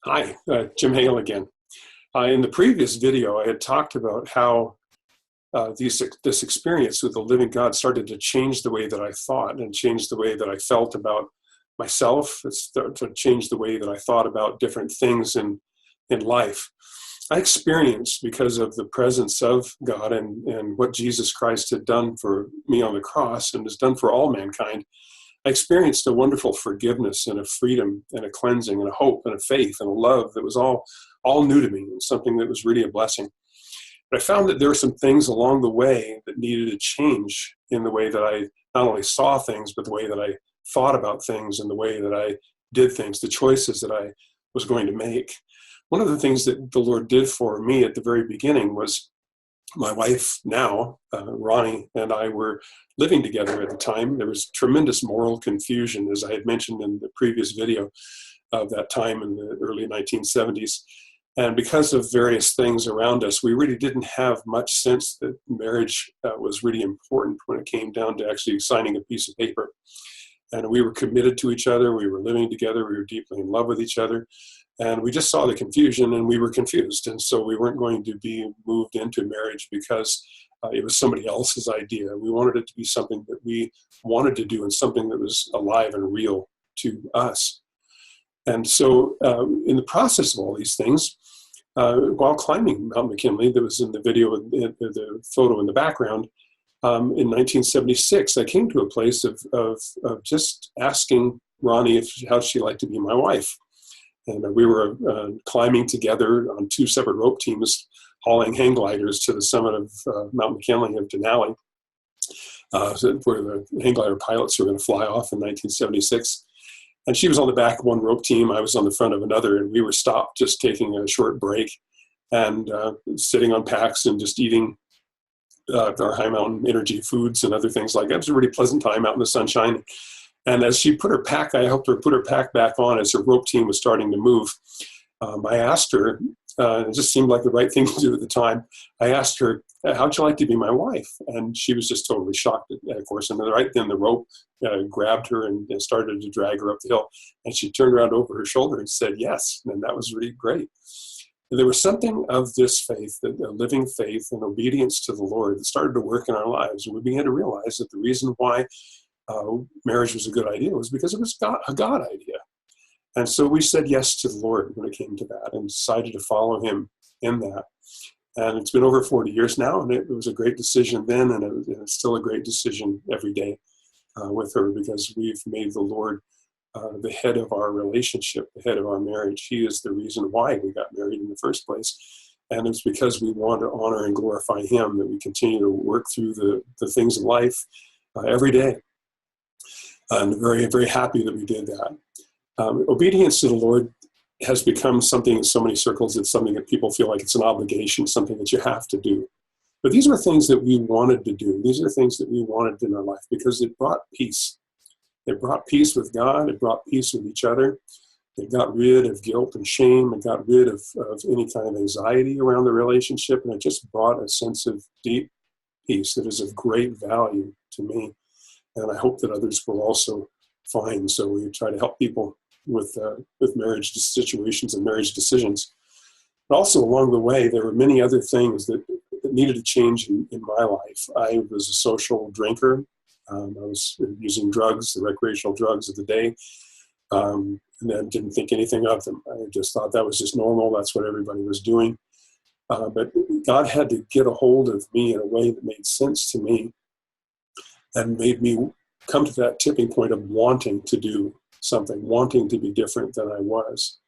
Hi, Jim Hale again. In the previous video, I had talked about how this experience with the living God started to change the way that I thought and change the way that I felt about myself. It started to change the way that I thought about different things in life. I experienced, because of the presence of God and what Jesus Christ had done for me on the cross and has done for all mankind, I experienced a wonderful forgiveness and a freedom and a cleansing and a hope and a faith and a love that was all new to me, and something that was really a blessing. But I found that there were some things along the way that needed to change in the way that I not only saw things, but the way that I thought about things and the way that I did things, the choices that I was going to make. One of the things that the Lord did for me at the very beginning was my wife now, Ronnie, and I were living together at the time. There was tremendous moral confusion, as I had mentioned in the previous video, of that time in the early 1970s. And because of various things around us, we really didn't have much sense that marriage was really important when it came down to actually signing a piece of paper. And we were committed to each other. We were living together. We were deeply in love with each other. And we just saw the confusion and we were confused. And so we weren't going to be moved into marriage because it was somebody else's idea. We wanted it to be something that we wanted to do and something that was alive and real to us. And so in the process of all these things, while climbing Mount McKinley, that was in the video, the photo in the background, in 1976, I came to a place of just asking Ronnie how she'd like to be my wife. And we were climbing together on two separate rope teams, hauling hang gliders to the summit of Mount McKinley of Denali, where the hang glider pilots were going to fly off in 1976. And she was on the back of one rope team, I was on the front of another, and we were stopped just taking a short break and sitting on packs and just eating our high mountain energy foods and other things like that. It was a really pleasant time out in the sunshine. And as she put her pack, I helped her put her pack back on as her rope team was starting to move. I asked her, it just seemed like the right thing to do at the time. I asked her, how'd you like to be my wife? And she was just totally shocked, of course. And then right then the rope grabbed her and started to drag her up the hill. And she turned around over her shoulder and said yes. And that was really great. And there was something of this faith, a living faith and obedience to the Lord, that started to work in our lives. And we began to realize that the reason why marriage was a good idea was because it was a God idea. And so we said yes to the Lord when it came to that and decided to follow him in that. And it's been over 40 years now, and it was a great decision then, and it's still a great decision every day with her, because we've made the Lord the head of our relationship, the head of our marriage. He is the reason why we got married in the first place. And it's because we want to honor and glorify him that we continue to work through the things in life every day. And very, very happy that we did that. Obedience to the Lord has become something in so many circles. It's something that people feel like it's an obligation, something that you have to do. But these are things that we wanted to do. These are things that we wanted in our life because it brought peace. It brought peace with God. It brought peace with each other. It got rid of guilt and shame. It got rid of any kind of anxiety around the relationship. And it just brought a sense of deep peace that is of great value to me. And I hope that others will also find. So we try to help people with marriage situations and marriage decisions. But also along the way, there were many other things that needed to change in my life. I was a social drinker. I was using drugs, the recreational drugs of the day, and then didn't think anything of them. I just thought that was just normal. That's what everybody was doing. But God had to get a hold of me in a way that made sense to me and made me come to that tipping point of wanting to do something, wanting to be different than I was.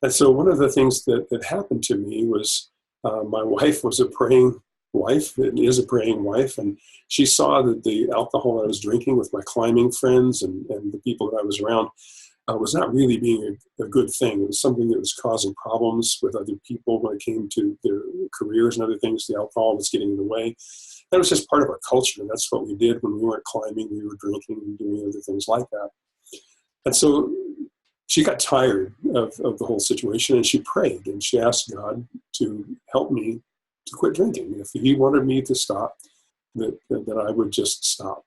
And so one of the things that happened to me was my wife was a praying wife, and is a praying wife, and she saw that the alcohol I was drinking with my climbing friends and the people that I was around was not really being a good thing. It was something that was causing problems with other people when it came to their careers and other things. The alcohol was getting in the way. That was just part of our culture, and that's what we did when we weren't climbing. We were drinking and doing other things like that. And so she got tired of the whole situation, and she prayed, and she asked God to help me to quit drinking. If he wanted me to stop, that I would just stop.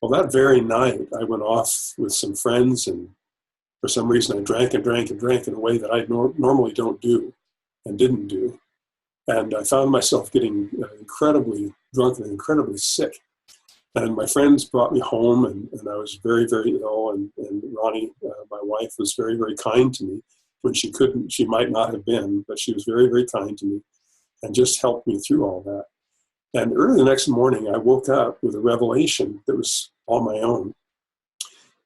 Well, that very night, I went off with some friends and For some reason, I drank and drank and drank in a way that I normally don't do and didn't do. And I found myself getting incredibly drunk and incredibly sick. And my friends brought me home, and I was very, very ill. And Ronnie, my wife, was very, very kind to me when she might not have been, but she was very, very kind to me and just helped me through all that. And early the next morning, I woke up with a revelation that was all my own.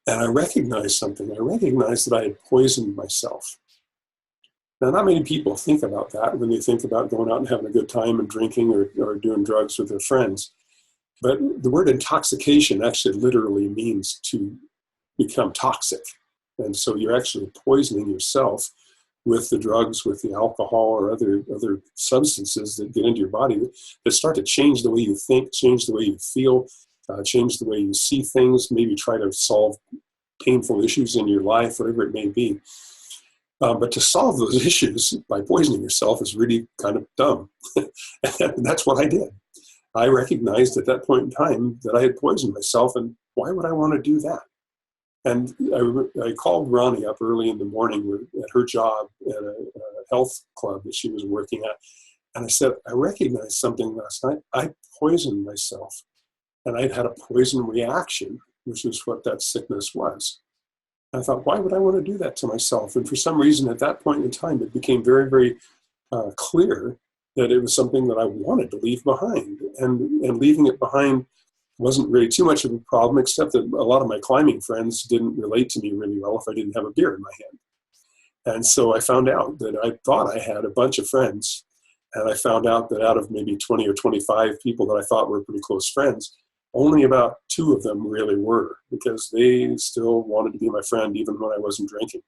And I recognized something. I recognized that I had poisoned myself. Now, not many people think about that when they think about going out and having a good time and drinking or doing drugs with their friends. But the word intoxication actually literally means to become toxic. And so you're actually poisoning yourself with the drugs, with the alcohol, or other substances that get into your body that start to change the way you think, change the way you feel, change the way you see things, maybe try to solve painful issues in your life, whatever it may be. But to solve those issues by poisoning yourself is really kind of dumb. And that's what I did. I recognized at that point in time that I had poisoned myself, and why would I want to do that? And I called Ronnie up early in the morning at her job at a health club that she was working at. And I said, I recognized something last night. I poisoned myself, and I'd had a poison reaction, which is what that sickness was. I thought, why would I want to do that to myself? And for some reason, at that point in time, it became very, very clear that it was something that I wanted to leave behind. And leaving it behind wasn't really too much of a problem, except that a lot of my climbing friends didn't relate to me really well if I didn't have a beer in my hand. And so I found out that I thought I had a bunch of friends. And I found out that out of maybe 20 or 25 people that I thought were pretty close friends, only about 2 of them really were, because they still wanted to be my friend even when I wasn't drinking.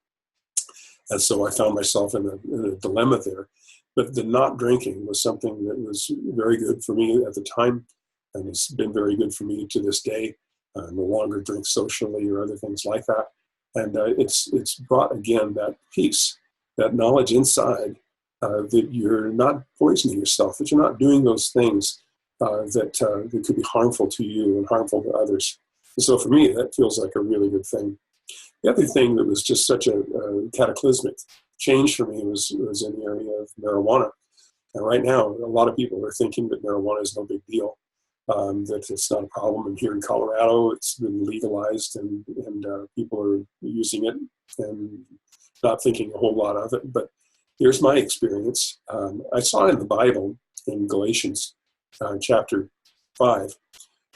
And so I found myself in a dilemma there. But the not drinking was something that was very good for me at the time, and it's been very good for me to this day. No longer drink socially or other things like that. And it's brought, again, that peace, that knowledge inside that you're not poisoning yourself, that you're not doing those things that could be harmful to you and harmful to others. And so for me, that feels like a really good thing. The other thing that was just such a cataclysmic change for me was in the area of marijuana. And right now, a lot of people are thinking that marijuana is no big deal, that it's not a problem. And here in Colorado, it's been legalized, and people are using it and not thinking a whole lot of it. But here's my experience. I saw it in the Bible in Galatians chapter 5,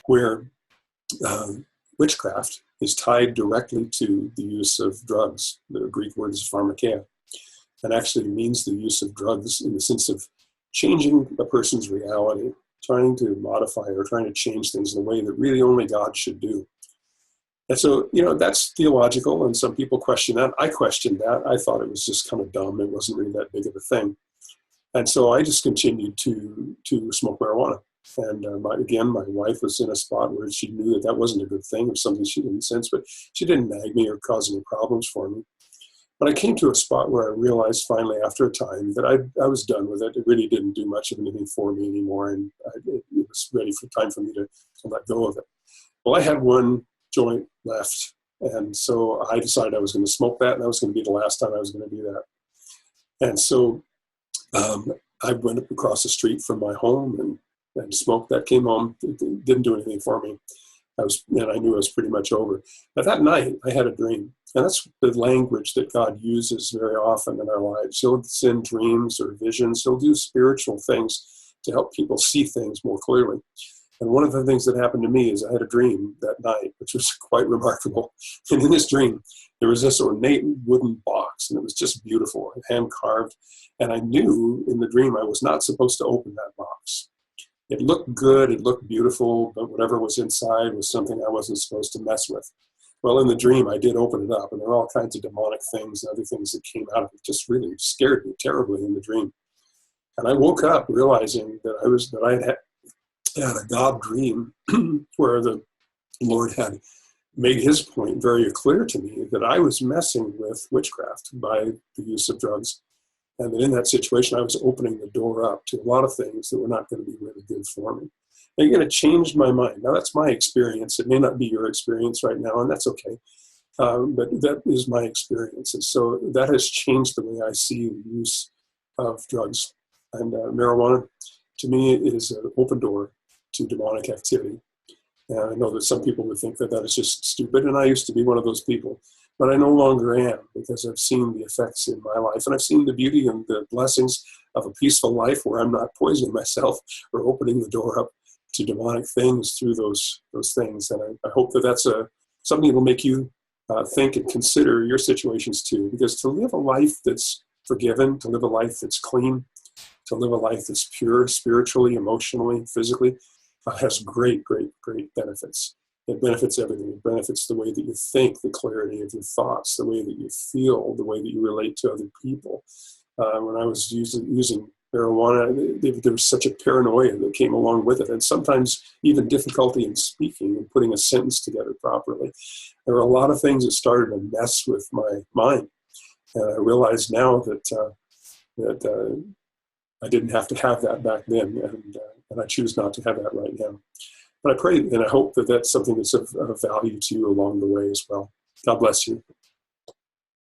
where witchcraft is tied directly to the use of drugs. The Greek word is pharmakeia, and actually means the use of drugs in the sense of changing a person's reality, trying to modify or trying to change things in a way that really only God should do. And so, that's theological, and some people question that. I questioned that. I thought it was just kind of dumb. It wasn't really that big of a thing. And so I just continued to smoke marijuana. And my wife was in a spot where she knew that wasn't a good thing. It was something she didn't sense, but she didn't nag me or cause any problems for me. But I came to a spot where I realized finally after a time that I was done with it. It really didn't do much of anything for me anymore, and it was time for me to let go of it. Well, I had one joint left, and so I decided I was going to smoke that, and that was going to be the last time I was going to do that. And so I went up across the street from my home and smoked that, came home. It didn't do anything for me. I knew I was pretty much over. But that night, I had a dream. And that's the language that God uses very often in our lives. He'll send dreams or visions. He'll do spiritual things to help people see things more clearly. And one of the things that happened to me is I had a dream that night, which was quite remarkable. And in this dream, there was this ornate wooden box, and it was just beautiful, hand carved. And I knew in the dream I was not supposed to open that box. It looked good, it looked beautiful, but whatever was inside was something I wasn't supposed to mess with. Well, in the dream, I did open it up, and there were all kinds of demonic things and other things that came out of it. Just really scared me terribly in the dream. And I woke up realizing that I had a God dream where the Lord had made his point very clear to me that I was messing with witchcraft by the use of drugs. And that in that situation, I was opening the door up to a lot of things that were not going to be really good for me. And again, it changed my mind. Now, that's my experience. It may not be your experience right now, and that's okay. But that is my experience. And so that has changed the way I see the use of drugs. And marijuana, to me, is an open door to demonic activity. And I know that some people would think that that is just stupid, and I used to be one of those people. But I no longer am, because I've seen the effects in my life, and I've seen the beauty and the blessings of a peaceful life where I'm not poisoning myself or opening the door up to demonic things through those things. And I hope that that's something that will make you think and consider your situations too, because to live a life that's forgiven, to live a life that's clean, to live a life that's pure spiritually, emotionally, physically, has great, great, great benefits. It benefits everything. It benefits the way that you think, the clarity of your thoughts, the way that you feel, the way that you relate to other people. When I was using marijuana, there was such a paranoia that came along with it, and sometimes even difficulty in speaking and putting a sentence together properly. There were a lot of things that started to mess with my mind, and I realize now that I didn't have to have that back then, and I choose not to have that right now. But I pray and I hope that that's something that's of value to you along the way as well. God bless you.